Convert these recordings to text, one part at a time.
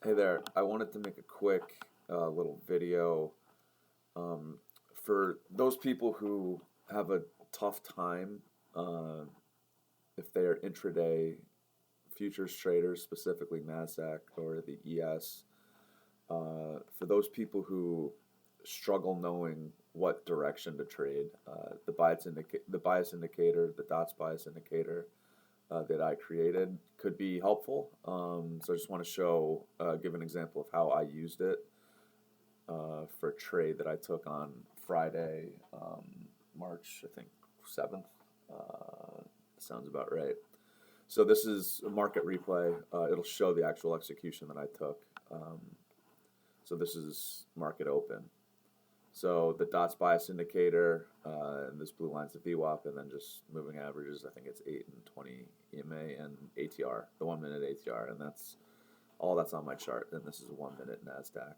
Hey there, I wanted to make a quick little video um, for those people who have a tough time uh, if they are intraday futures traders, specifically NASDAQ or the ES. For those people who struggle knowing what direction to trade, the bias indicator, the dots bias indicator that I created could be helpful. So I just want to give an example of how I used it for a trade that I took on Friday, March, I think, 7th. Sounds about right. So this is a market replay. It'll show the actual execution that I took. So this is market open. So the dots bias indicator, and this blue line's the VWAP, and then just moving averages. I think it's 8 and 20 EMA and ATR, the 1 minute ATR, and that's all that's on my chart. And this is a 1 minute NASDAQ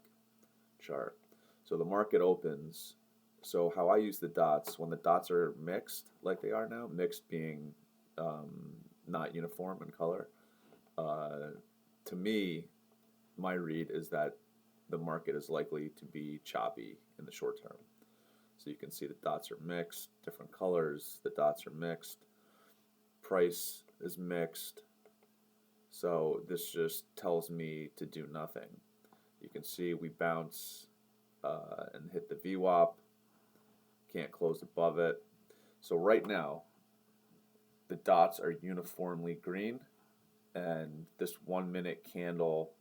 chart. So the market opens. So how I use the dots, when the dots are mixed, like they are now, mixed being not uniform in color, uh, to me, my read is that the market is likely to be choppy in the short term. So you can see the dots are mixed, different colors, the dots are mixed, price is mixed. So this just tells me to do nothing. You can see we bounce and hit the VWAP, can't close above it. So right now, the dots are uniformly green, and this 1 minute candle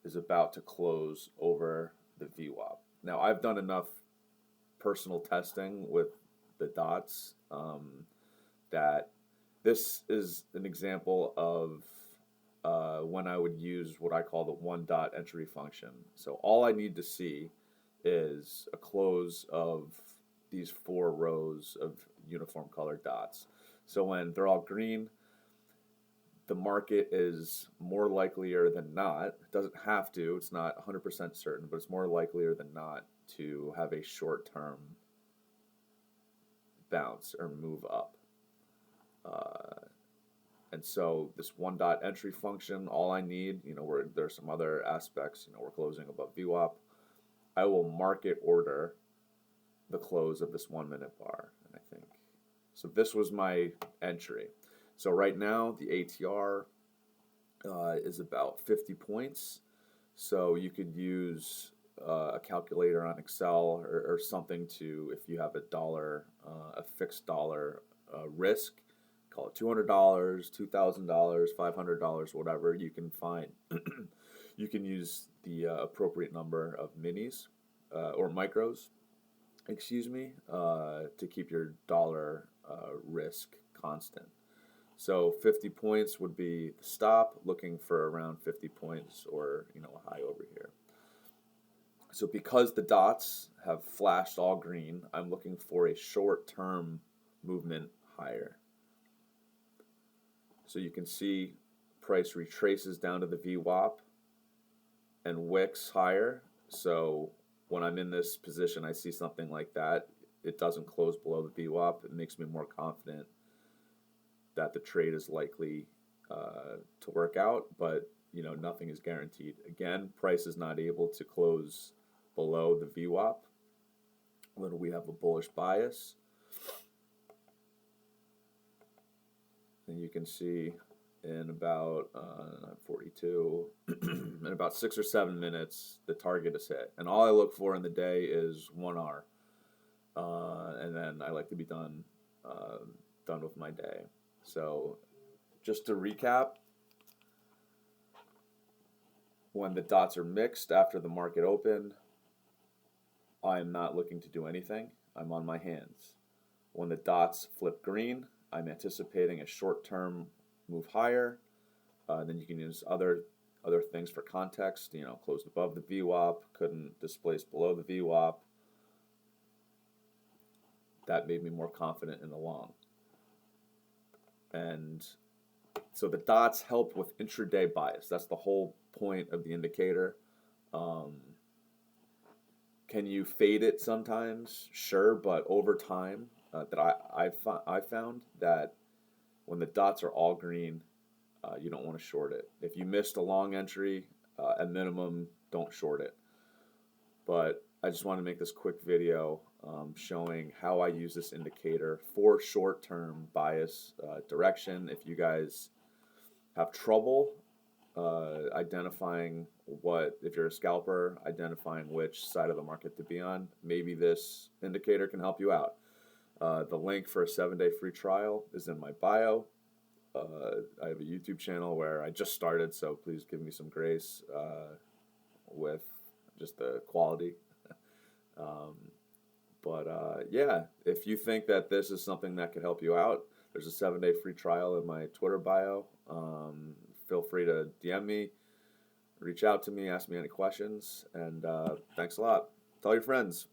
is about to close over the VWAP. Now, I've done enough personal testing with the dots that this is an example of when I would use what I call the one dot entry function. So all I need to see is a close of these 4 rows of uniform colored dots. So when they're all green, the market is more likelier than not, it doesn't have to, it's not 100% certain, but it's more likelier than not to have a short term bounce or move up. And so this one dot entry function, all I need, where there's some other aspects, we're closing above VWAP, I will market order the close of this 1 minute bar. And I think, so this was my entry. So right now the ATR is about 50 points. So you could use a calculator on Excel or something to, if you have a fixed dollar risk, call it $200, $2,000, $500, whatever you can find. You can use the appropriate number of minis or micros, excuse me, to keep your dollar risk constant. So 50 points would be the stop, looking for around 50 points or a high over here. So because the dots have flashed all green, I'm looking for a short-term movement higher. So you can see price retraces down to the VWAP and wicks higher. So when I'm in this position, I see something like that. It doesn't close below the VWAP. It makes me more confident that the trade is likely to work out, but nothing is guaranteed. Again, price is not able to close below the VWAP when we have a bullish bias. And you can see in about 42, in about 6 or 7 minutes, the target is hit. And all I look for in the day is 1R. And then I like to be done with my day. So just to recap, when the dots are mixed after the market open, I'm not looking to do anything. I'm on my hands. When the dots flip green, I'm anticipating a short-term move higher. Then you can use other things for context. Closed above the VWAP, couldn't displace below the VWAP. That made me more confident in the long. And so the dots help with intraday bias. That's the whole point of the indicator. Can you fade it sometimes? Sure, but over time, I found that when the dots are all green, you don't want to short it. If you missed a long entry, At minimum, don't short it. But I just want to make this quick video showing how I use this indicator for short-term bias direction. If you guys have trouble identifying if you're a scalper, identifying which side of the market to be on, maybe this indicator can help you out. The link for a 7-day free trial is in my bio. I have a YouTube channel where I just started, so please give me some grace with just the quality. Yeah, if you think that this is something that could help you out, there's a 7-day free trial in my Twitter bio. Feel free to DM me, reach out to me, ask me any questions, and thanks a lot. Tell your friends.